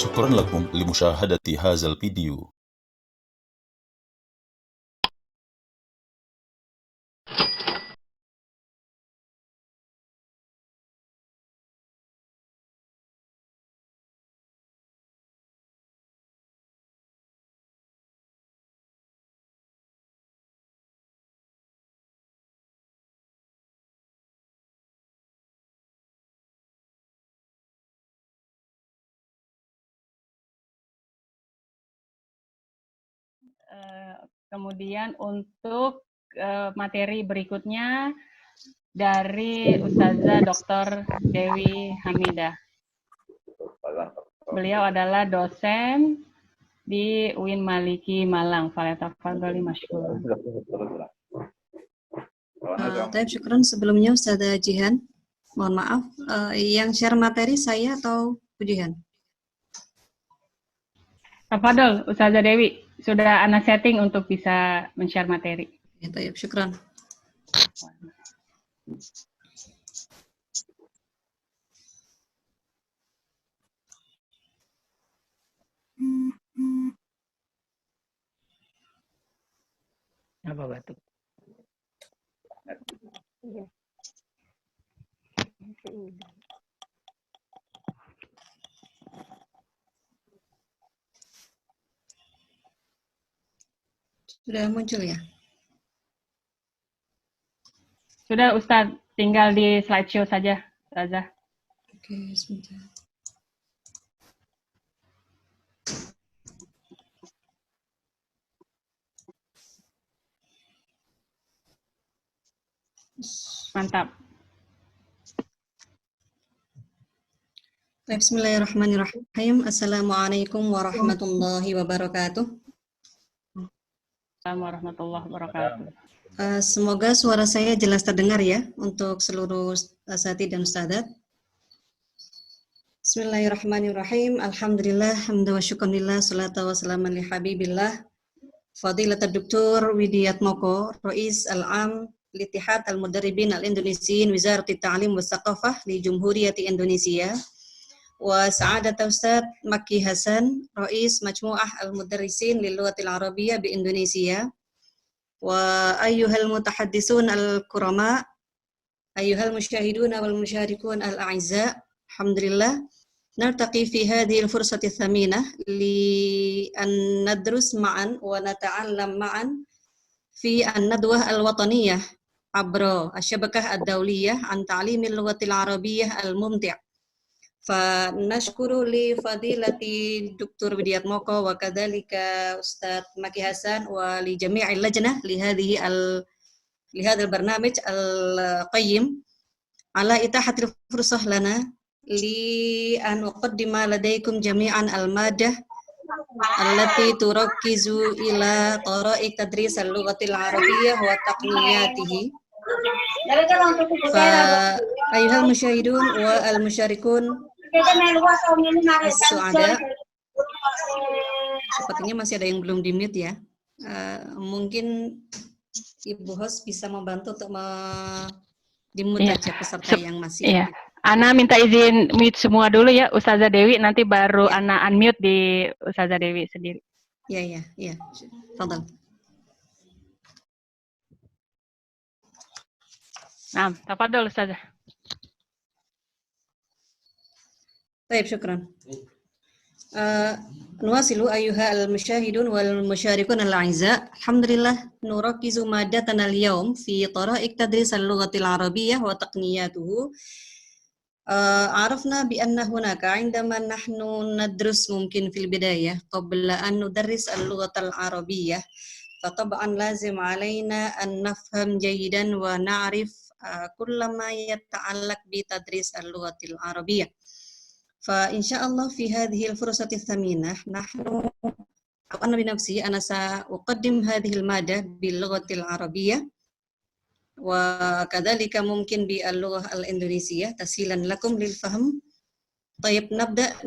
شكرا لكم لمشاهدة هذا الفيديو. Kemudian untuk materi berikutnya dari Ustazah Dr. Dewi Hamidah. Beliau adalah dosen di UIN Maliki Malang. Falyatafadhali masykuran. Taib syukran sebelumnya Ustazah Jihan. Mohon maaf, yang share materi saya atau Pujihan? Tafadhol Ustazah Dewi, sudah Ana setting untuk bisa men-share materi. Ya, taib syukran. Apa batuk? Sudah muncul ya? Sudah Ustaz, tinggal di slideshow saja, Ustazah. Oke, sebentar. Mantap. Bismillahirrahmanirrahim. Assalamualaikum warahmatullahi wabarakatuh. Assalamualaikum warahmatullahi wabarakatuh. Semoga suara saya jelas terdengar ya untuk seluruh asatidz dan ustadzat. Bismillahirrahmanirrahim. Alhamdulillah, hamdan wa syukranillah, salatu wa salaman li habibillah. Fadilatul Dr. Widiyat Moko, Rais Al-Am Litihad Al-Mudarribin Al-Indonesiyin Wizarati Ta'lim wa Tsaqafah li Jumhuriyati Indonesia. Wa Sa'adat Ustaz Makki Hasan, Rais Majmu'ah Al-Mudarrisin lil Lughatil Arabiyyah bi Indonesia. Wa ayyuhal mutahaddisun al-kurama, ayyuhal musyahidun wal musyahrikun al-a'izza. Alhamdulillah, nartaqi fi hadhihi al-fursati thaminah li an nadrus ma'an wa nata'allam ma'an fi an-nadwah al-wataniyah abra asy-syabakah ad-dawliyah an ta'limil lughatil arabiyyah al-mumti'. Fa nashkuru li fadilati Dr. Widiyat Moko wa kadzalika Ustaz Makki Hasan wa li jami'il lajnah li hadzal barnamij al-qayyim ala itahatil fursah lana li an uqaddima ladaikum jami'an al-madah allati turakkizu ila tara'iq tadris al-lughatil arabiyyah wa taqniyatihi. Fa ayyuhal musyahidun wa al-musyarikun as-su'ada. Sepertinya masih ada yang belum di-mute ya. Mungkin Ibu host bisa membantu untuk di-mute aja peserta yang masih. Iya. Ana minta izin mute semua dulu ya Ustazah Dewi, nanti baru Ya. Ana unmute di Ustazah Dewi sendiri. Iya. Fadhal. Nah, tafadhol Ustazah. Baik, syukran. Nuwasilu ayyuha al-musyahidun wal musyarikun al-a'izza. Alhamdulillah nurakizu madatana al-yawm fi tara'iq tadris al-lughatil arabiyyah wa taqniyatuhu. عرفنا بأن هناك عندما نحن ندرس ممكن في البداية قبل أن ندرس اللغة العربية فطبعا لازم علينا أن نفهم جيدا ونعرف كل ما يتعلق بتدريس اللغة العربية. فإن شاء الله في هذه الفرصة الثمينة أنا بنفسي أنا سأقدم هذه المادة باللغة العربية وكذلك ممكن باللغة الإندونيسية تسهيلا لكم للفهم. طيب نبدأ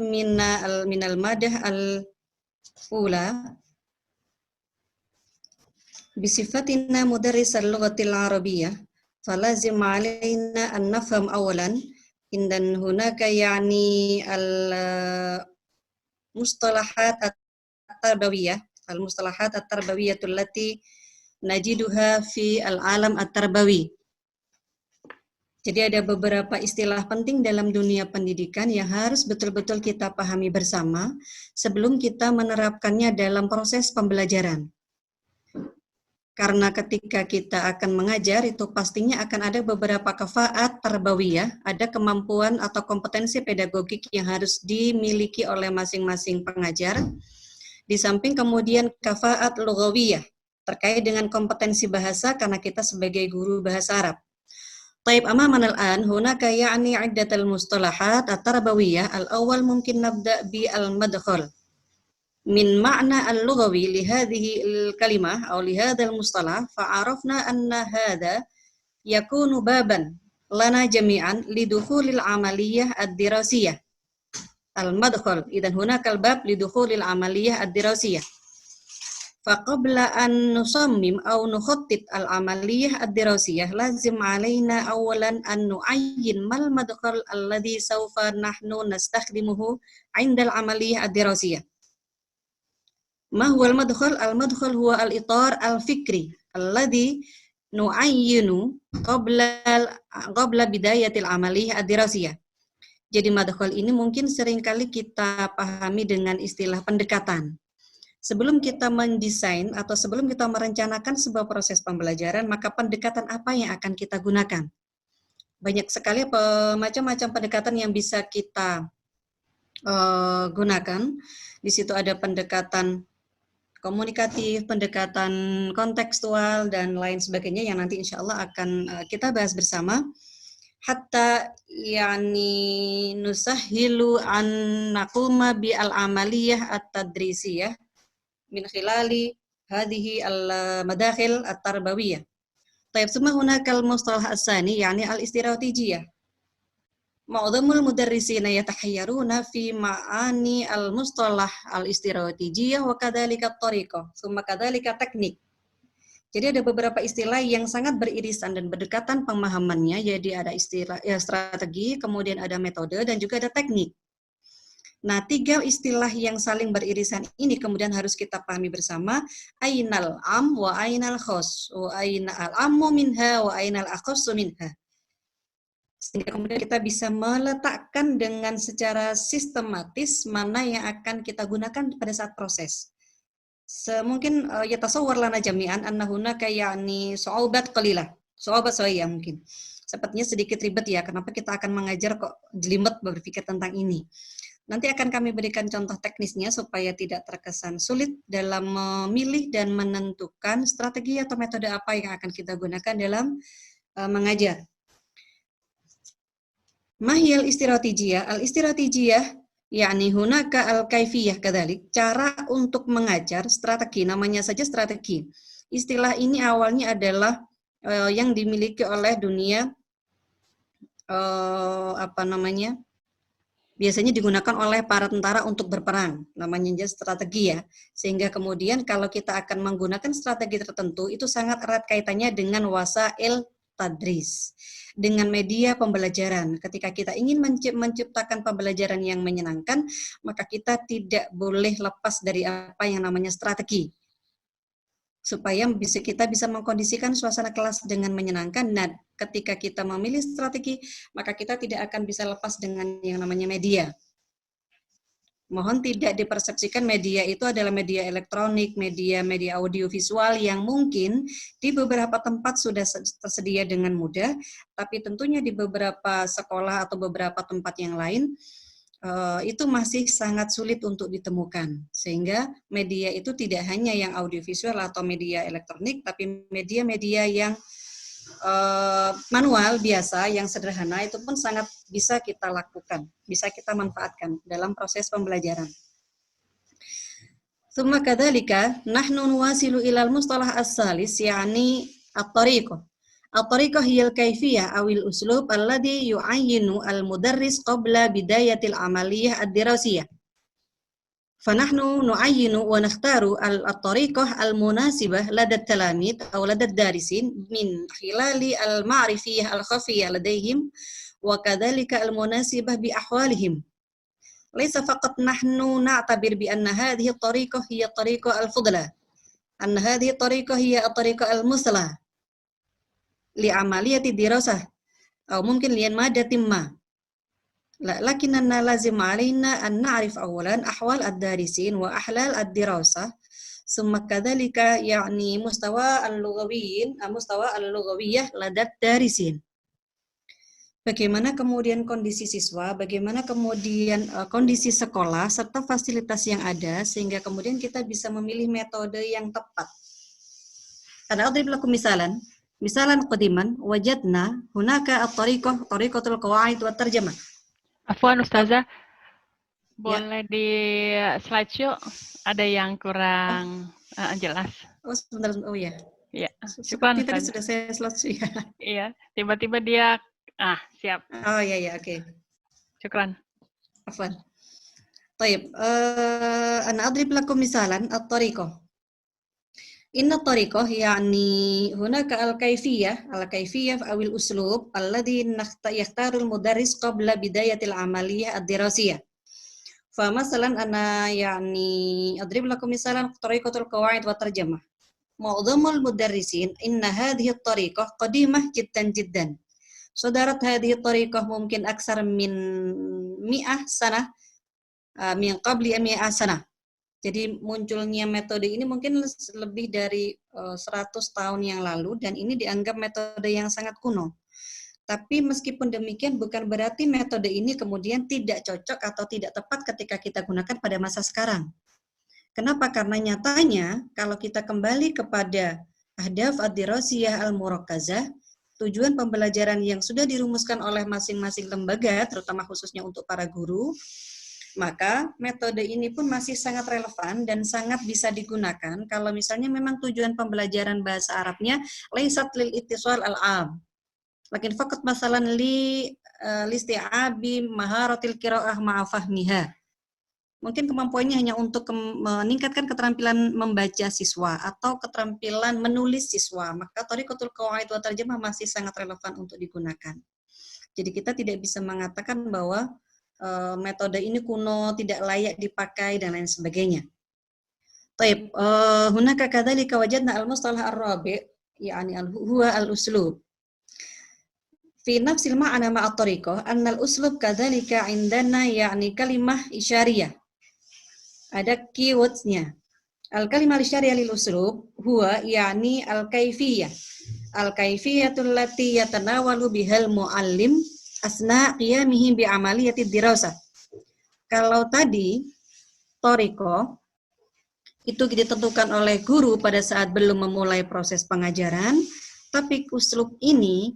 من المادة الأولى. بصفتنا مدرس اللغة العربية فلازم علينا أن نفهم أولا إن هناك يعني mustalahat at-tarbawiyah, al-mustalahat at-tarbawiyatul lati najiduha fi al-alam at-tarbawi. Jadi ada beberapa istilah penting dalam dunia pendidikan yang harus betul-betul kita pahami bersama sebelum kita menerapkannya dalam proses pembelajaran. Karena ketika kita akan mengajar itu pastinya akan ada beberapa kafaat tarbawiyah, ada kemampuan atau kompetensi pedagogik yang harus dimiliki oleh masing-masing pengajar. Di samping kemudian kafaat lughawiyah terkait dengan kompetensi bahasa karena kita sebagai guru bahasa Arab. طيب أمامنا الآن هناك يعني عدة المصطلحات التربوية. الأول ممكن نبدأ بالمدخل من معنى اللغوي لهذه الكلمة أو لهذا المصطلح، فعرفنا أن هذا يكون بابا لنا جميعا لدخول العملية الدراسية. المدخل، إذن هناك الباب لدخول العملية الدراسية. فقبل أن نصمم أو نخطط العملية الدراسية لازم علينا أولا أن نعين ما المدخل الذي سوف نحن نستخدمه عند العملية الدراسية. ما هو المدخل؟ المدخل هو الإطار الفكري الذي نعين قبل بداية العملية الدراسية. Jadi madkhal ini mungkin seringkali kita pahami dengan istilah pendekatan. Sebelum kita mendesain atau sebelum kita merencanakan sebuah proses pembelajaran, maka pendekatan apa yang akan kita gunakan? Banyak sekali macam-macam pendekatan yang bisa kita gunakan. Di situ ada pendekatan komunikatif, pendekatan kontekstual, dan lain sebagainya yang nanti insya Allah akan kita bahas bersama. Hatta yani nusahilu an naquma bi al-amaliyah at-tadrisiyah min khilali hadhihi al-madakhil at-tarbawiyah. Taib, summa hunaka al-mustalah as-sani yani al-istiratijiyah. Ma'dhamul mudarrisina yatahayyaruna fi ma'ani al-mustalah al-istiratijiyah wa kadzalika at-tariqah, summa kadzalika teknik. Jadi ada beberapa istilah yang sangat beririsan dan berdekatan pemahamannya, jadi ada istilah strategi, kemudian ada metode dan juga ada teknik. Nah, tiga istilah yang saling beririsan ini kemudian harus kita pahami bersama. Ainal am wa ainal khos, wa ainal ammu minha wa ainal akhossu minha. Sehingga kemudian kita bisa meletakkan dengan secara sistematis mana yang akan kita gunakan pada saat proses. Mungkin yatasawwar lana jami'an anna hunaka yani su'ubat qalilah. Su'ubat shay'ah mungkin. Sepertinya sedikit ribet ya, kenapa kita akan mengajar kok jelimet berpikir tentang ini. Nanti akan kami berikan contoh teknisnya supaya tidak terkesan sulit dalam memilih dan menentukan strategi atau metode apa yang akan kita gunakan dalam mengajar. Mahiyal istiratijiyah, al-istiratijiyah yakni hunaka al-kaifiyah kadzalik, cara untuk mengajar, strategi, namanya saja strategi. Istilah ini awalnya adalah yang dimiliki oleh dunia biasanya digunakan oleh para tentara untuk berperang, namanya strategi ya. Sehingga kemudian kalau kita akan menggunakan strategi tertentu, itu sangat erat kaitannya dengan wasail tadris, dengan media pembelajaran. Ketika kita ingin menciptakan pembelajaran yang menyenangkan, maka kita tidak boleh lepas dari apa yang namanya strategi. Supaya kita bisa mengkondisikan suasana kelas dengan menyenangkan. Nah, ketika kita memilih strategi, maka kita tidak akan bisa lepas dengan yang namanya media. Mohon tidak dipersepsikan media itu adalah media elektronik, media audiovisual yang mungkin di beberapa tempat sudah tersedia dengan mudah, tapi tentunya di beberapa sekolah atau beberapa tempat yang lain, itu masih sangat sulit untuk ditemukan. Sehingga media itu tidak hanya yang audiovisual atau media elektronik, tapi media-media yang manual biasa, yang sederhana, itu pun sangat bisa kita lakukan, bisa kita manfaatkan dalam proses pembelajaran. Tsumma kadzalika nahnu nuwasilu ilal mustalah as-salis yani at-tariqah. At-tariqah hiya al-kaifiyah awil uslub alladhi yu'ayyinu al-mudarris qabla bidayatil amaliyah ad-dirasiyah. Fanahnu nu'ayyinu wa nakhtaru al-tariqah al-munasibah lada talamid aw lada darisin min khilali al-ma'rifiyah al-khafiyah ladaihim wa kadzalika al-munasibah bi ahwalihim. laisa faqat nahnu na'tabir bi anna hadhihi at-tariqah hiya at-tariqah al-fudla, anna hadhihi at-tariqah hiya at-tariqah al-muslah li amaliyati dirasah atau mungkin lian madatin ma. Lakinna lazim alaina an na'rif awalan ahwal ad-darisin wa ahlal ad-dirasah, summa kadzalika yani mustawa al-lughawiyyah ladat darisin. Bagaimana kemudian kondisi siswa, bagaimana kemudian kondisi sekolah, serta fasilitas yang ada, sehingga kemudian kita bisa memilih metode yang tepat. Ana adrib lakum misalan qadiman, wajadna hunaka tariqatul qawaid wa tarjamah. Afwan Ustazah, boleh di slideshow ada yang kurang jelas. Oh sebentar, oh ya. Iya, Seperti tadi sudah saya slideshow ya. Iya, tiba-tiba dia siap. Oh ya, oke. Syukran. Afwan. Baik, ana adrib lakum misalan at-tariqah. Inna tariqah yani hunaka al-kayfiyah aw al-uslub alladhi yakhtaru al-mudarris qabla bidayatil amaliyah ad-dirasiyah. Fa masalan ana yani adrib lakum misalan tariqatul qawaid wa tarjamah. Mu'dhamul mudarrisin inna hadhihi at-tariqah qadimah jiddan. Sadarat hadhihi at-tariqah mungkin aksar min 100 sanah min qabli 100 sanah. Jadi munculnya metode ini mungkin lebih dari 100 tahun yang lalu dan ini dianggap metode yang sangat kuno. Tapi meskipun demikian bukan berarti metode ini kemudian tidak cocok atau tidak tepat ketika kita gunakan pada masa sekarang. Kenapa? Karena nyatanya kalau kita kembali kepada ahdaf ad-dirasiyah al-murakkazah, tujuan pembelajaran yang sudah dirumuskan oleh masing-masing lembaga, terutama khususnya untuk para guru, maka metode ini pun masih sangat relevan dan sangat bisa digunakan kalau misalnya memang tujuan pembelajaran bahasa Arabnya laisat lil ittisal al-am, lakin faqat masalan listi'abi maharatil qiraah ma'a fahmiha. Mungkin kemampuannya hanya untuk meningkatkan keterampilan membaca siswa atau keterampilan menulis siswa, maka tariqatul qawaid wa tarjamah masih sangat relevan untuk digunakan. Jadi kita tidak bisa mengatakan bahwa metode ini kuno, tidak layak dipakai dan lain sebagainya. Taib, hunaka kadzalika wajadna al-mustalah ar-rabi' yani huwa al-uslub. Fi nafsil ma'ana ma'a tariqah anna al-uslub kadzalika indana yani kalimah isyariyah. Ada keywords-nya. Al-kalimah isyariyah lil uslub huwa yani al-kaifiyah. Al-kaifiyatul lati yatanawalu bihal muallim asna qiyamihi bi amaliyati dirasah. Kalau tadi thariqah itu ditentukan oleh guru pada saat belum memulai proses pengajaran, tapi uslub ini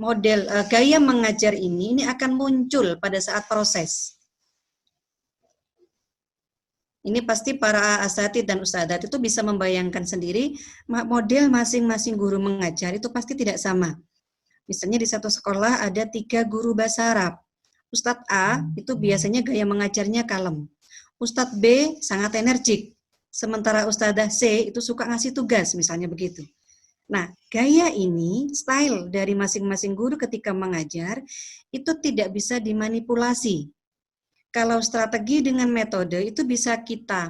model gaya mengajar ini akan muncul pada saat proses. Ini pasti para asatidz dan ustadzat itu bisa membayangkan sendiri model masing-masing guru mengajar itu pasti tidak sama. Misalnya di satu sekolah ada 3 guru bahasa Arab. Ustadz A itu biasanya gaya mengajarnya kalem. Ustadz B sangat energik. Sementara Ustadzah C itu suka ngasih tugas, misalnya begitu. Nah, gaya ini, style dari masing-masing guru ketika mengajar, itu tidak bisa dimanipulasi. Kalau strategi dengan metode itu bisa kita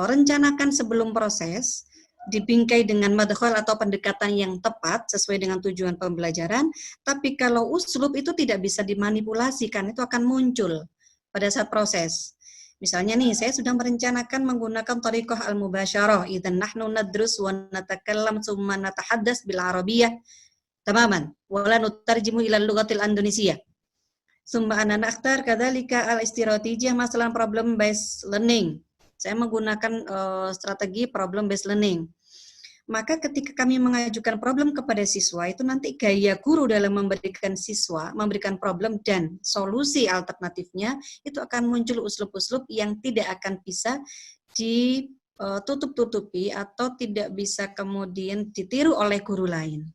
rencanakan sebelum proses, dibingkai dengan madkhal atau pendekatan yang tepat sesuai dengan tujuan pembelajaran, tapi kalau uslub itu tidak bisa dimanipulasi, kan itu akan muncul pada saat proses. Misalnya nih, saya sudah merencanakan menggunakan thariqah al-mubasyarah, idzan nahnu nadrus wa natakallam tsumma natahaddas bil arabiyyah tamaman wa la nutarjimu ila lughatil indonesia. Summa ana nakhtar kadzalika al-istiratijiyah masalah problem based learning. Saya menggunakan strategi problem based learning. Maka ketika kami mengajukan problem kepada siswa, itu nanti gaya guru dalam memberikan problem dan solusi alternatifnya, itu akan muncul uslub-uslub yang tidak akan bisa ditutup-tutupi atau tidak bisa kemudian ditiru oleh guru lain.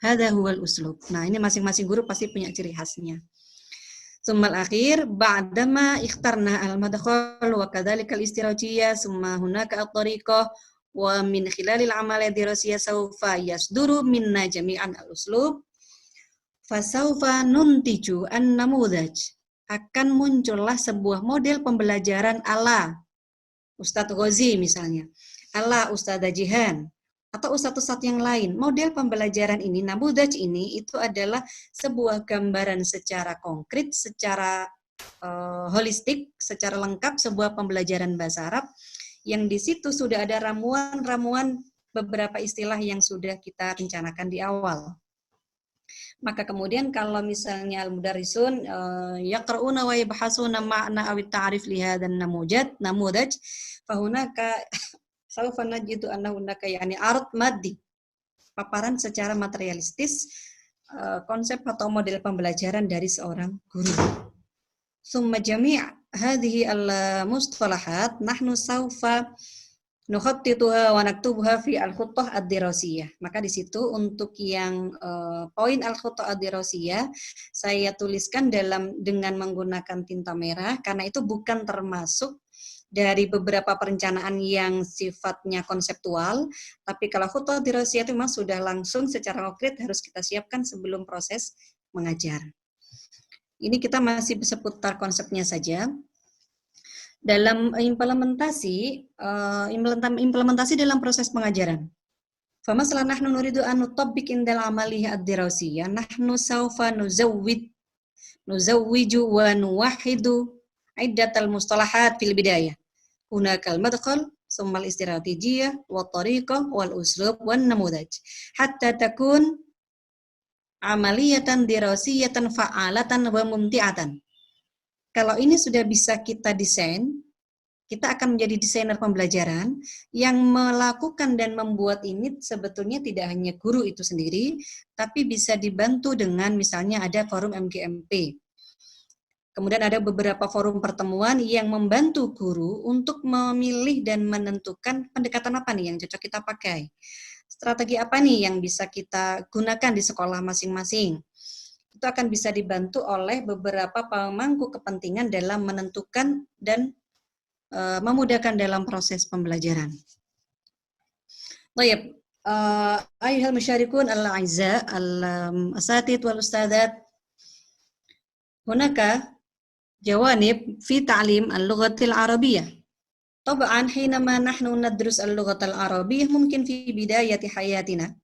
Hadza huwal uslub. Nah, ini masing-masing guru pasti punya ciri khasnya. Summal akhir ba'dama ikhtarna al-madkhal wa kadzalika al-istirajiyah summa hunaka at-tariqah wa min khilalil amaliyah dirasiyah sawfa yasduru minna jami'an al-uslub fa sawfa nuntiju an-namudhaj akan muncullah sebuah model pembelajaran ala Ustadz Ghazi misalnya, ala Ustadzah Jihan, atau ustadz-ustadz yang lain. Model pembelajaran ini, namudaj ini, itu adalah sebuah gambaran secara konkret, secara holistik, secara lengkap, sebuah pembelajaran bahasa Arab, yang di situ sudah ada ramuan-ramuan beberapa istilah yang sudah kita rencanakan di awal. Maka kemudian kalau misalnya al-mudarrisun yaqra'una wa yabhasuna ma'na aw ta'rif li hadzal namudaj fahunaka sawfa najidu annahu hunaka yani ard maddi, paparan secara materialistis konsep atau model pembelajaran dari seorang guru. Summa jami' hadhihi al-mustalahat nahnu sawfa nukhattituha wa naktubuha fi al-khuttah ad-dirasiyah. Maka di situ untuk yang poin al-khuttah ad-dirasiyah saya tuliskan dengan menggunakan tinta merah karena itu bukan termasuk dari beberapa perencanaan yang sifatnya konseptual, tapi kalau khuttah ad-dirasiyah itu memang sudah langsung secara konkret harus kita siapkan sebelum proses mengajar. Ini kita masih seputar konsepnya saja. Dalam implementasi dalam proses pengajaran. Famasalah nahnu nuridu an nutabbiq indal amaliyah ad-dirasiyah, nahnu sawfa nuzawwiju wa nuwahhidu iddatal mustalahat fil bidayah. Hunakal madkhal, summa al-istiratijiyah, wa tariqah, wal uslub, wan namudaj. Hatta takun amaliyatan dirasiyatan fa'alatan wa mumti'atan. Kalau ini sudah bisa kita desain, kita akan menjadi desainer pembelajaran yang melakukan dan membuat ini sebetulnya tidak hanya guru itu sendiri, tapi bisa dibantu dengan misalnya ada forum MGMP. Kemudian ada beberapa forum pertemuan yang membantu guru untuk memilih dan menentukan pendekatan apa nih yang cocok kita pakai. Strategi apa nih yang bisa kita gunakan di sekolah masing-masing. Itu akan bisa dibantu oleh beberapa pemangku kepentingan dalam menentukan dan memudahkan dalam proses pembelajaran. Baik, ayyuhal musyarikun al-a'izza al-asatid wal ustadzat, hunaka jawanib fi ta'lim al-lughatil arabiyyah. Tab'an hinama nahnu nadrus al-lughatal arabiyyah mungkin fi bidayati hayatina.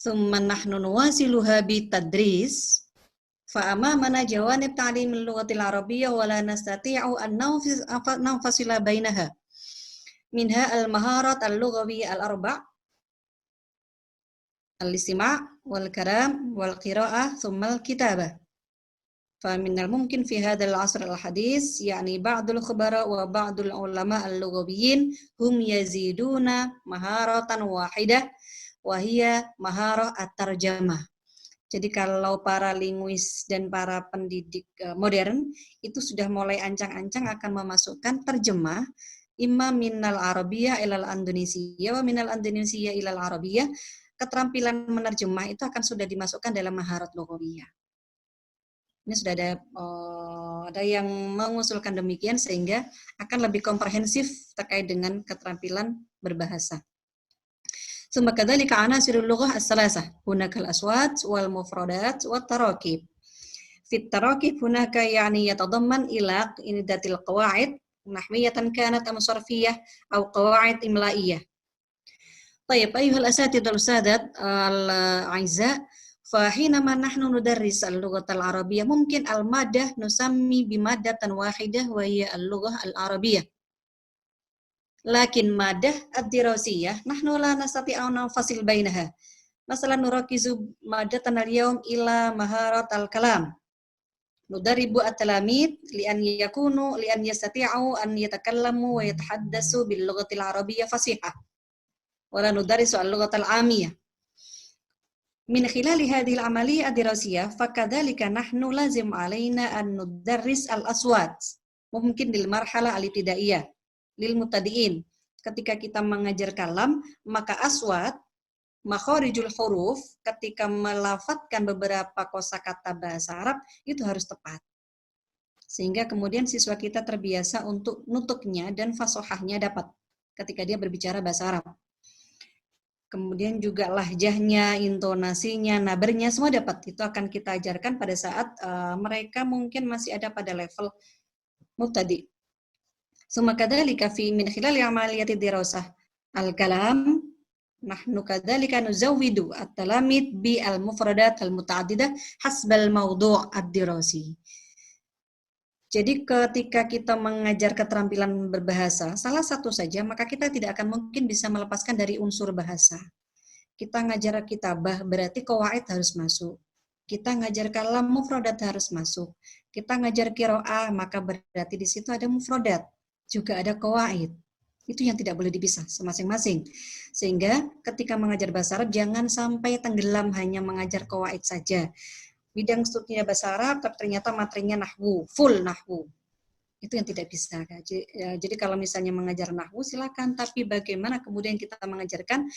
Thumma nahnu nuwasiluha bitadris fa amamana jawanib ta'lim al-lughatil arabiyyah wa la nastati'u an nanfasila bainaha. Minha al-maharat al-lughawiyyah al-arba' al-istima' wal kalam wal qira'ah thumma al-kitabah. فمن الممكن في هذا العصر الحديث يعني بعض الخبراء وبعض العلماء اللغويين هم يزيدون مهارة واحدة وهي مهارة الترجمة. Jadi kalau para linguis dan para pendidik modern itu sudah mulai ancang-ancang akan memasukkan terjemah imma minal arabiyyah ilal indonesiya wa minal indonesiya ilal arabiyyah. Keterampilan menerjemah itu akan sudah dimasukkan dalam maharat lughawiyah. Ini sudah ada yang mengusulkan demikian sehingga akan lebih komprehensif terkait dengan keterampilan berbahasa. Summa kadzalika anasirul lughah as-salasah, hunakal aswat wal mufradat wat tarakib. Fit tarakib hunaka yani yatadamman ila indatil qawaid nahwiyatan kanat am sarfiyah aw qawaid imlaiyah. Baik, ayuhal asatidz wal ustadzat al-a'izza, فحينما نحن ندرس اللغة العربية ممكن المادة نسمي بمادة واحدة وهي اللغة العربية. لكن مادة الدراسية نحن لا نستطيع أن نفصل بينها. مثلا نركز مادتنا اليوم إلى مهارة الكلام. ندرب التلاميذ لأن يستطيعوا أن يتكلموا ويتحدثوا باللغة العربية فصيحة. ولا ندرس اللغة العامية. من خلال هذه العملية الدراسية فكذلك نحن لازم علينا أن ندرس الأصوات ممكن للمرحلة الابتدائية للمبتدئين. Ketika kita mengajar kalam, maka aswat, makharijul huruf, ketika melafadzkan beberapa kosakata bahasa Arab itu harus tepat. Sehingga kemudian siswa kita terbiasa untuk nutuknya dan fasohahnya dapat ketika dia berbicara bahasa Arab. kemudian juga lahjahnya, intonasinya, nabernya, semua dapat. Itu akan kita ajarkan pada saat mereka mungkin masih ada pada level mubtadi. Summa kadzalika fi min khilal amaliyati dirasah al-kalam nahnu kadzalika nuzawwidu at-talamid bi al-mufradat al-muta'addidah hasbal mawdu' ad-dirasi. Jadi ketika kita mengajar keterampilan berbahasa, salah satu saja, maka kita tidak akan mungkin bisa melepaskan dari unsur bahasa. Kita ngajar kitabah, berarti qawaid harus masuk. Kita ngajar kalam, mufradat harus masuk. Kita ngajar qiraah, maka berarti di situ ada mufradat, juga ada qawaid. Itu yang tidak boleh dipisah masing-masing. Sehingga ketika mengajar bahasa Arab, jangan sampai tenggelam hanya mengajar qawaid saja. Bidang studinya bahasa Arab, tapi ternyata materinya nahwu, full nahwu. Itu yang tidak bisa. Jadi kalau misalnya mengajar nahwu silakan, tapi bagaimana kemudian kita mengajarkan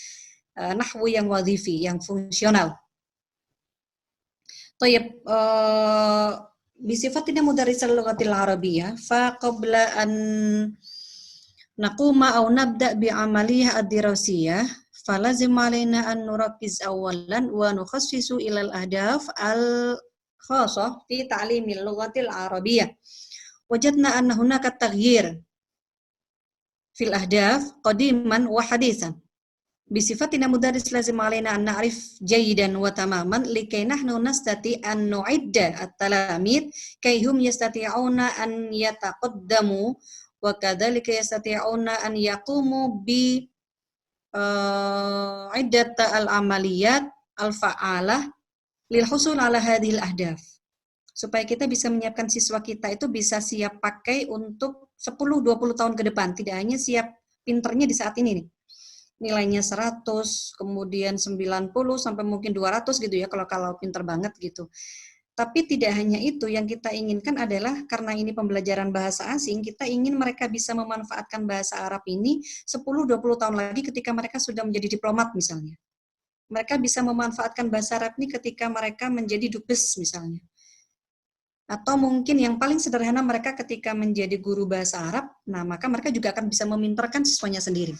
nahwu yang wadhifi, yang fungsional. Tayyib, bisifatina mudarrisal lughatil arabiyyah, fa qabla an naquma aw nabda bi amaliyah ad-dirasiyah falazim alaina an nurakkiz awalan wa nukhassisu ilal ahdaf al-khasah fi ta'limil lughatil arabiyyah. Wajadna anna hunaka taghyir fil ahdaf qadiman wa hadithan. Bisifatina mudarris lazim alaina an na'rif jayidan wa tamaman likay nahnu nastati an nu'idda at-talamid kayhum yastati'una an yataqaddamu wa kadzalika yastati'una an yaqumu bi iddat al-amaliyat al-fa'alah lil husul ala hadhil ahdaf. Supaya kita bisa menyiapkan siswa kita itu bisa siap pakai untuk 10-20 tahun ke depan. Tidak hanya siap pinternya di saat ini nih. Nilainya 100, kemudian 90 sampai mungkin 200 gitu ya kalau pinter banget gitu. Tapi tidak hanya itu, yang kita inginkan adalah karena ini pembelajaran bahasa asing, kita ingin mereka bisa memanfaatkan bahasa Arab ini 10-20 tahun lagi ketika mereka sudah menjadi diplomat misalnya. Mereka bisa memanfaatkan bahasa Arab ini ketika mereka menjadi dubes misalnya. Atau mungkin yang paling sederhana mereka ketika menjadi guru bahasa Arab, nah maka mereka juga akan bisa meminterkan siswanya sendiri.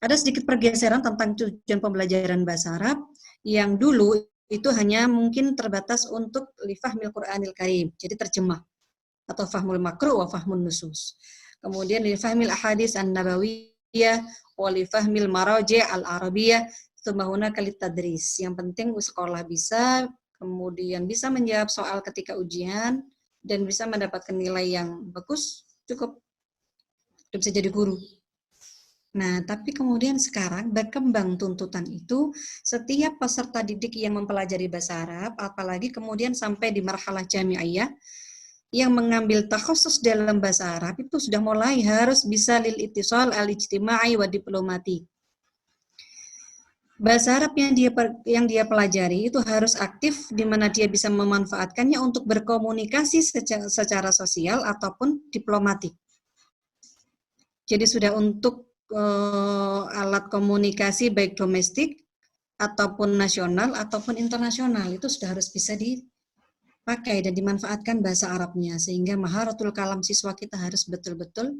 Ada sedikit pergeseran tentang tujuan pembelajaran bahasa Arab yang dulu itu hanya mungkin terbatas untuk lifahmil Qur'anil Karim, jadi terjemah, atau fahmul makru wa fahmun nusus. Kemudian lifahmil ahadis an-nabawiyah wa lifahmil maraji' al-arabiyah, tsumma hunaka litadris. Yang penting sekolah bisa, kemudian bisa menjawab soal ketika ujian, dan bisa mendapatkan nilai yang bagus, cukup. Sudah bisa jadi guru. Nah, tapi kemudian sekarang berkembang tuntutan itu, setiap peserta didik yang mempelajari bahasa Arab, apalagi kemudian sampai di marhalah jami'iyah, yang mengambil takhusus dalam bahasa Arab, itu sudah mulai harus bisa lil ittisal al-ijtima'i wa diplomati. Bahasa Arab yang dia pelajari itu harus aktif, di mana dia bisa memanfaatkannya untuk berkomunikasi secara sosial ataupun diplomatik. Jadi sudah untuk alat komunikasi baik domestik ataupun nasional ataupun internasional itu sudah harus bisa dipakai dan dimanfaatkan bahasa Arabnya, sehingga maharatul kalam siswa kita harus betul-betul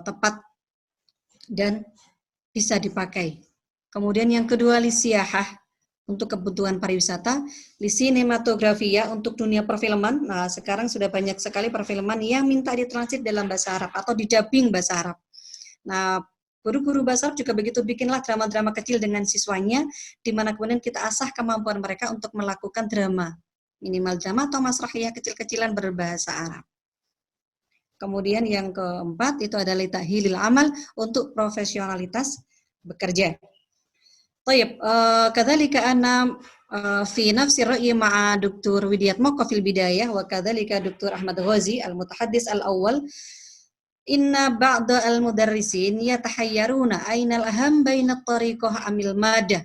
tepat dan bisa dipakai. Kemudian yang kedua lisiyahah untuk kebutuhan pariwisata, lisinematografia untuk dunia perfilman. Nah, sekarang sudah banyak sekali perfilman yang minta ditranslate dalam bahasa Arab atau didubbing bahasa Arab. Nah, guru-guru bahasa Arab juga begitu, bikinlah drama-drama kecil dengan siswanya, di mana kemudian kita asah kemampuan mereka untuk melakukan drama, minimal drama atau masrahiyah kecil-kecilan berbahasa Arab. Kemudian yang keempat itu adalah ta'hilil amal untuk profesionalitas bekerja. Tayyib, kadzalika anna fi nafsi ra'yi ma'a Dr. Widiyat Moko fil bidayah wa kadzalika Dr. Ahmad Ghazi al-mutahaddis al-awwal inna ba'da al-mudarrisin yatahayyaruna aynal aham baina at-tariqah amil madah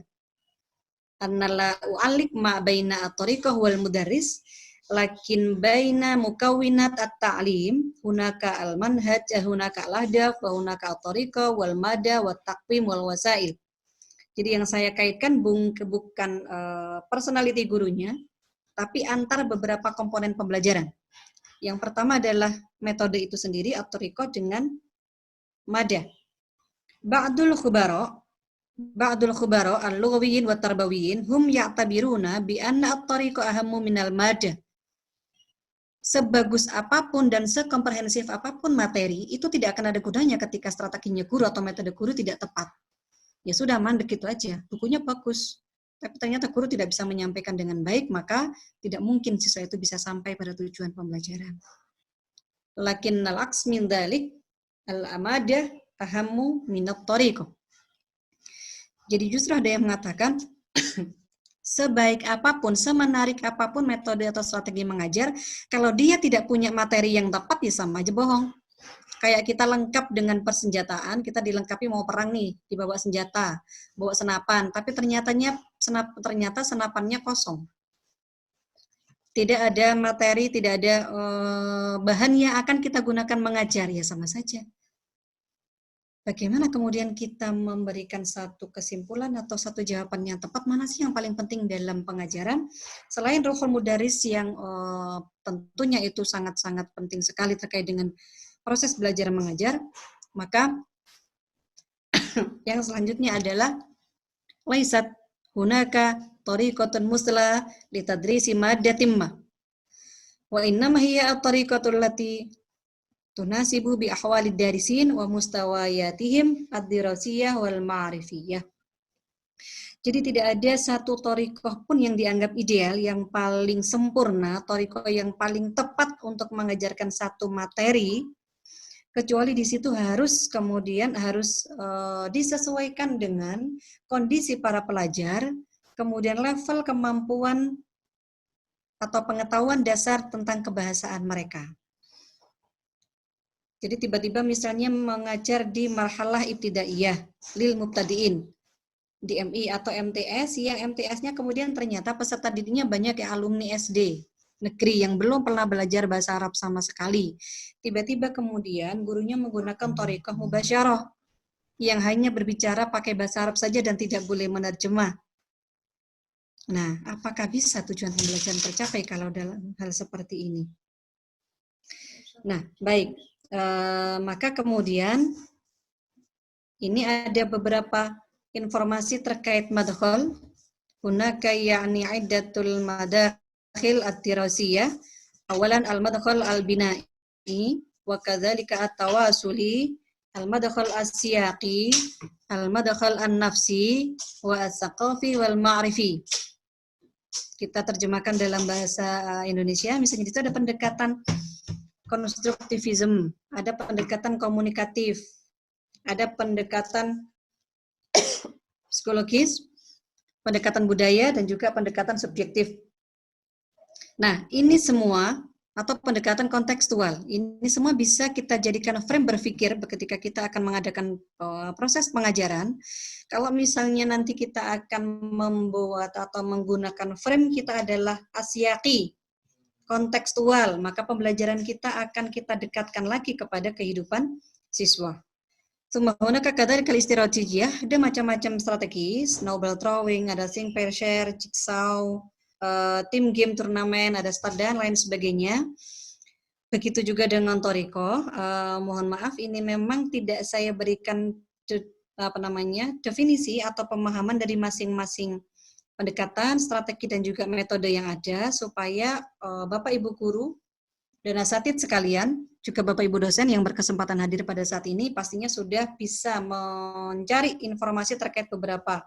anna la u'allik ma baina at-tariqah wal mudarris lakin baina mukawwinat at-ta'lim hunaka al-manhaj hunaka al-ahdaf wa hunaka at-tariqah wal madah wat taqwim wal wasail. Jadi yang saya kaitkan bukan personality gurunya, tapi antar beberapa komponen pembelajaran. Yang pertama adalah metode itu sendiri, at-tariqah dengan madah. Ba'dul khubara, ba'dul khubara al-lughawiyyin wa tarbawiyyin hum ya'tabiruna bi anna at-tariqa ahammu minal madah. Sebagus apapun dan sekomprehensif apapun materi, itu tidak akan ada gunanya ketika strateginya guru atau metode guru tidak tepat. Ya sudah, mandek itu aja. Bukunya bagus, tapi ternyata guru tidak bisa menyampaikan dengan baik, maka tidak mungkin siswa itu bisa sampai pada tujuan pembelajaran. Lakinnal aks min dzalik al-amadah ahammu minat tariqah. Jadi justru ada yang mengatakan sebaik apapun, semenarik apapun metode atau strategi mengajar, kalau dia tidak punya materi yang tepat, ya sama aja bohong. Kayak kita lengkap dengan persenjataan, kita dilengkapi mau perang nih, dibawa senjata, bawa senapan, tapi ternyata senapannya kosong. Tidak ada materi, tidak ada bahan yang akan kita gunakan mengajar, ya sama saja. Bagaimana kemudian kita memberikan satu kesimpulan atau satu jawaban yang tepat, mana sih yang paling penting dalam pengajaran? Selain ruhul mudaris yang tentunya itu sangat-sangat penting sekali terkait dengan proses belajar mengajar, maka yang selanjutnya adalah laisat hunaka tariqatun musla li tadrisi maddatin ma. Wa innama hiya at-tariqatul lati tunasibu bi ahwalid darisin wa mustawayatihim ad-dirasiyah wal ma'rifiyah. Jadi tidak ada satu thariqah pun yang dianggap ideal, yang paling sempurna, thariqah yang paling tepat untuk mengajarkan satu materi, kecuali di situ harus disesuaikan dengan kondisi para pelajar, kemudian level kemampuan atau pengetahuan dasar tentang kebahasaan mereka. Jadi tiba-tiba misalnya mengajar di marhalah ibtidaiyah lil mubtadiin di MI atau MTS, yang MTS-nya kemudian ternyata peserta didiknya banyak ya alumni SD negeri yang belum pernah belajar bahasa Arab sama sekali. Tiba-tiba kemudian gurunya menggunakan thariqah mubasyarah yang hanya berbicara pakai bahasa Arab saja dan tidak boleh menerjemah. Nah, apakah bisa tujuan pembelajaran tercapai kalau dalam hal seperti ini? Nah, baik. Maka kemudian ini ada beberapa informasi terkait madkhal. Hunaka ya'ni iddatul madakhil ad-dirasiyah. Awalan al-madkhal al-bina'i wa kadzalika at-tawasuli, al-madkhal as-siyaqi, al-madkhal an-nafsi wa as-saqafi wal ma'rifi. Kita terjemahkan dalam bahasa Indonesia, misalnya itu ada pendekatan konstruktivisme, ada pendekatan komunikatif, ada pendekatan psikologis, pendekatan budaya, dan juga pendekatan subjektif. Nah, ini semua, atau pendekatan kontekstual, ini semua bisa kita jadikan frame berpikir ketika kita akan mengadakan proses pengajaran. Kalau misalnya nanti kita akan membuat atau menggunakan frame kita adalah asyaqi, kontekstual, maka pembelajaran kita akan kita dekatkan lagi kepada kehidupan siswa. Hunaka kadzalika al-istiratijiyah, ada macam-macam strategi, snowball throwing, ada think pair share, jigsaw, team game turnamen, ada start dan lain sebagainya. Begitu juga dengan thariqah. Mohon maaf, ini memang tidak saya berikan definisi atau pemahaman dari masing-masing pendekatan, strategi, dan juga metode yang ada, supaya Bapak Ibu guru dan asatidz sekalian, juga Bapak Ibu dosen yang berkesempatan hadir pada saat ini, pastinya sudah bisa mencari informasi terkait beberapa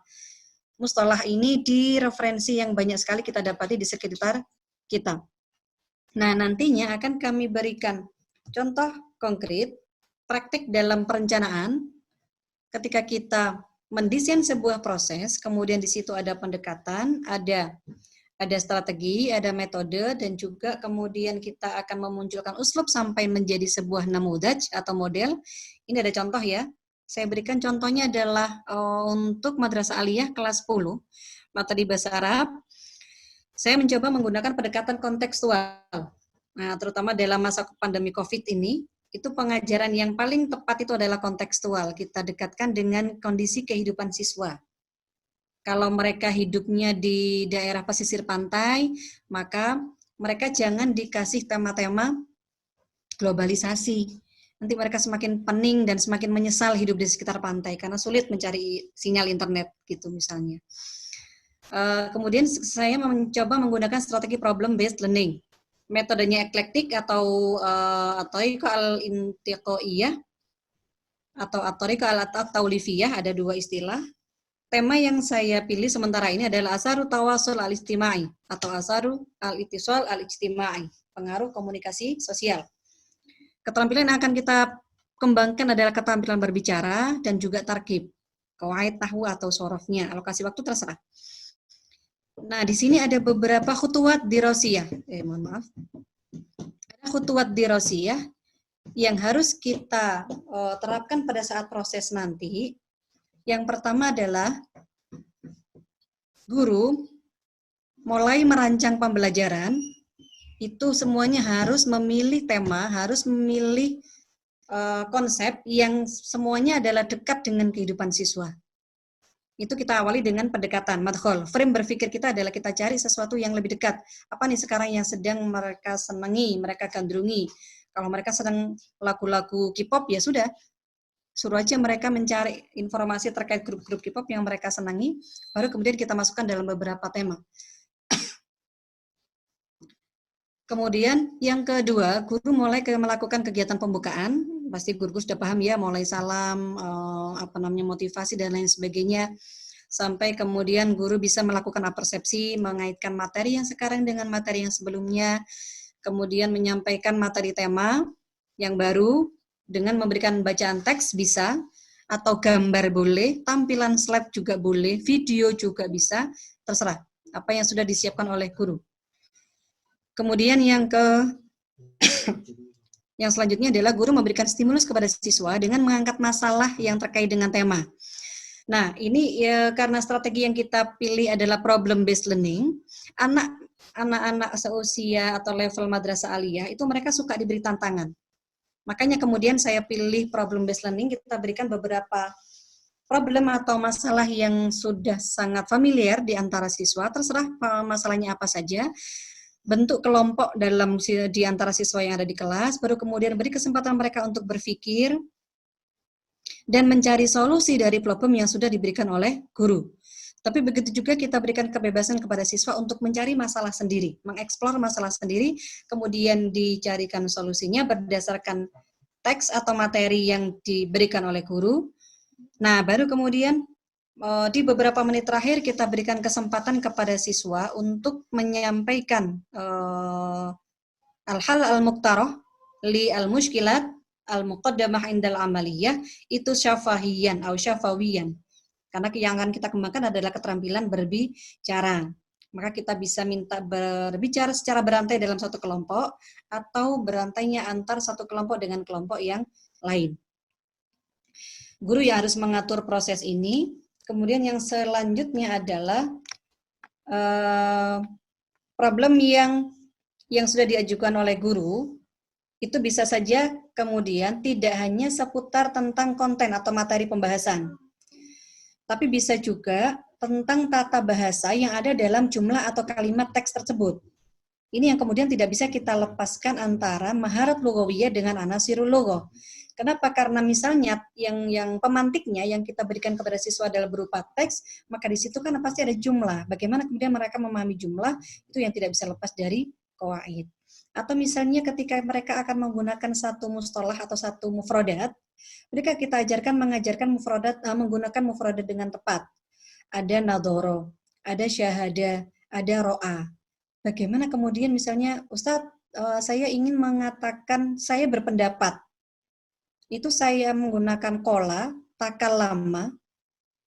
mustalah ini di referensi yang banyak sekali kita dapati di sekitar kita. Nah, nantinya akan kami berikan contoh konkret, praktik dalam perencanaan, ketika kita mendesain sebuah proses, kemudian di situ ada pendekatan, ada strategi, ada metode, dan juga kemudian kita akan memunculkan uslub sampai menjadi sebuah namudaj atau model. Ini ada contoh ya. Saya berikan contohnya adalah untuk Madrasah Aliyah kelas 10, materi bahasa Arab. Saya mencoba menggunakan pendekatan kontekstual. Nah, terutama dalam masa pandemi COVID ini, itu pengajaran yang paling tepat itu adalah kontekstual. Kita dekatkan dengan kondisi kehidupan siswa. Kalau mereka hidupnya di daerah pesisir pantai, maka mereka jangan dikasih tema-tema globalisasi. nanti mereka semakin pening dan semakin menyesal hidup di sekitar pantai karena sulit mencari sinyal internet gitu misalnya. Kemudian saya mencoba menggunakan strategi problem based learning. Metodenya eklektik atau al-intiqaiyah atau at-tariqah al-taulifiyah, ada dua istilah. Tema yang saya pilih sementara ini adalah asaru tawasul al-ijtimai atau asaru al-ittisal al-ijtimai, pengaruh komunikasi sosial. Keterampilan yang akan kita kembangkan adalah keterampilan berbicara dan juga tarkib, qawaid nahwu atau sorofnya. Alokasi waktu terserah. Nah, di sini ada beberapa khutuwat dirasiyah. Ada khutuwat dirasiyah yang harus kita terapkan pada saat proses nanti. Yang pertama adalah guru mulai merancang pembelajaran itu semuanya harus memilih tema, harus memilih konsep yang semuanya adalah dekat dengan kehidupan siswa. Itu kita awali dengan pendekatan, madkhol. Frame berpikir kita adalah kita cari sesuatu yang lebih dekat. Apa nih sekarang yang sedang mereka senangi, mereka gandrungi. Kalau mereka sedang lagu-lagu K-pop, ya sudah. Suruh aja mereka mencari informasi terkait grup-grup K-pop yang mereka senangi, baru kemudian kita masukkan dalam beberapa tema. Kemudian yang kedua, guru mulai melakukan kegiatan pembukaan. Pasti guru sudah paham ya, mulai salam, motivasi dan lain sebagainya. Sampai kemudian guru bisa melakukan apersepsi, mengaitkan materi yang sekarang dengan materi yang sebelumnya. Kemudian menyampaikan materi tema yang baru dengan memberikan bacaan teks bisa, atau gambar boleh, tampilan slide juga boleh, video juga bisa, terserah apa yang sudah disiapkan oleh guru. Kemudian yang selanjutnya adalah guru memberikan stimulus kepada siswa dengan mengangkat masalah yang terkait dengan tema. Nah, ini ya karena strategi yang kita pilih adalah problem based learning, anak-anak seusia atau level madrasah aliyah itu mereka suka diberi tantangan. Makanya kemudian saya pilih problem based learning, kita berikan beberapa problem atau masalah yang sudah sangat familiar di antara siswa, terserah masalahnya apa saja. Bentuk kelompok di antara siswa yang ada di kelas, baru kemudian beri kesempatan mereka untuk berpikir dan mencari solusi dari problem yang sudah diberikan oleh guru. Tapi begitu juga kita berikan kebebasan kepada siswa untuk mencari masalah sendiri, mengeksplor masalah sendiri, kemudian dicarikan solusinya berdasarkan teks atau materi yang diberikan oleh guru. Nah, baru kemudian di beberapa menit terakhir kita berikan kesempatan kepada siswa untuk menyampaikan al-hal al-muqtaroh li al-mushkilat al-muqaddamah indal amaliyah itu syafahiyan atau syafawiyan. Karena yang akan kita kembangkan adalah keterampilan berbicara. Maka kita bisa minta berbicara secara berantai dalam satu kelompok atau berantainya antar satu kelompok dengan kelompok yang lain. Guru yang harus mengatur proses ini. Kemudian yang selanjutnya adalah problem yang sudah diajukan oleh guru, itu bisa saja kemudian tidak hanya seputar tentang konten atau materi pembahasan, tapi bisa juga tentang tata bahasa yang ada dalam jumlah atau kalimat teks tersebut. Ini yang kemudian tidak bisa kita lepaskan antara maharat lughawiyah dengan anasirul lughah. Kenapa? Karena misalnya yang pemantiknya yang kita berikan kepada siswa adalah berupa teks, maka di situ kan pasti ada jumlah. Bagaimana kemudian mereka memahami jumlah, itu yang tidak bisa lepas dari qawaid. Atau misalnya ketika mereka akan menggunakan satu mustalah atau satu mufradat, mereka kita ajarkan mengajarkan mufradat menggunakan mufradat dengan tepat. Ada nadhara, ada syahada, ada ro'a. Bagaimana kemudian misalnya, Ustadz, saya ingin mengatakan, saya berpendapat. Itu saya menggunakan kola, takallama,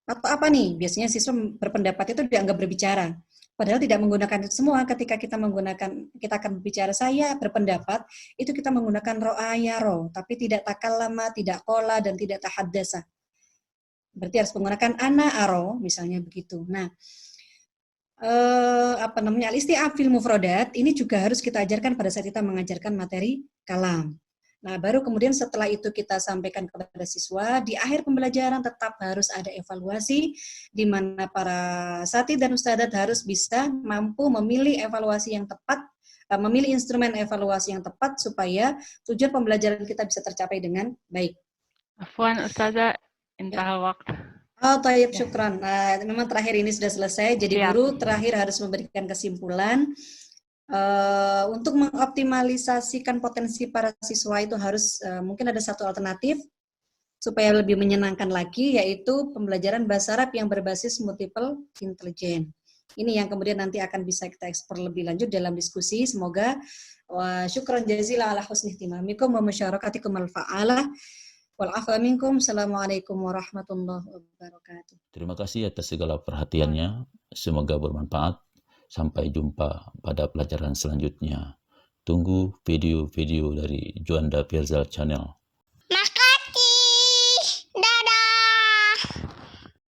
atau apa nih? Biasanya siswa berpendapat itu dianggap berbicara. Padahal tidak menggunakan itu semua. Ketika kita akan berbicara saya berpendapat, itu kita menggunakan ro'a yaro, tapi tidak takallama, tidak kola, dan tidak tahaddasa. Berarti harus menggunakan ana aro, misalnya begitu. Nah, al-isti'ab fil mufradat ini juga harus kita ajarkan pada saat kita mengajarkan materi kalam. Nah, baru kemudian setelah itu kita sampaikan kepada siswa, di akhir pembelajaran tetap harus ada evaluasi, di mana para satid dan ustadzat harus bisa mampu memilih evaluasi yang tepat, memilih instrumen evaluasi yang tepat supaya tujuan pembelajaran kita bisa tercapai dengan baik. Afwan Ustazah, intahal waktu. Oh, tayyib, Ya. syukran. Nah, memang terakhir ini sudah selesai, jadi Siap. guru terakhir harus memberikan kesimpulan. Untuk mengoptimalisasikan potensi para siswa itu harus mungkin ada satu alternatif supaya lebih menyenangkan lagi, yaitu pembelajaran bahasa Arab yang berbasis multiple intelligence. Ini yang kemudian nanti akan bisa kita eksplor lebih lanjut dalam diskusi. Semoga syukran jazilan ala husni ihtimamikum wa musyarakatikum al-fa'alah. Wal afa minkum. Assalamualaikum warahmatullahi wabarakatuh. Terima kasih atas segala perhatiannya. Semoga bermanfaat. Sampai jumpa pada pelajaran selanjutnya. Tunggu video-video dari Juanda Pirzal Channel.